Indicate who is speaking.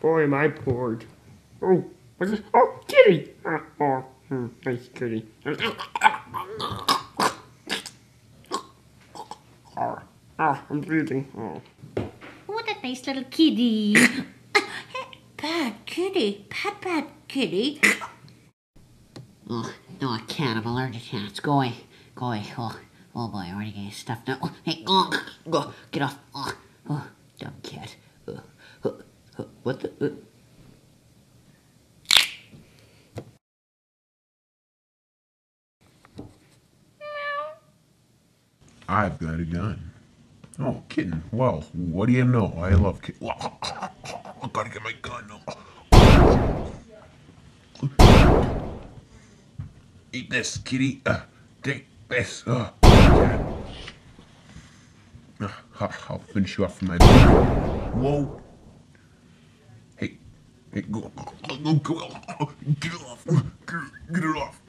Speaker 1: Boy, am I bored. Oh, what's this? Oh, kitty! Nice kitty. I'm breathing. Oh.
Speaker 2: What a nice little kitty. Bad kitty. Bad kitty. Oh, no, I can't. I'm allergic to cats. Go away. Go away. Oh boy, I'm already getting stuffed now. Hey, go. Get off. Oh, dumb cat. What the?
Speaker 3: I've got a gun. Oh, kitten. Well, what do you know? I love kittens. I gotta get my gun. Eat this, kitty. Take this. I'll finish you off from my baby. Whoa. Hey, go. Get it off. Get it off.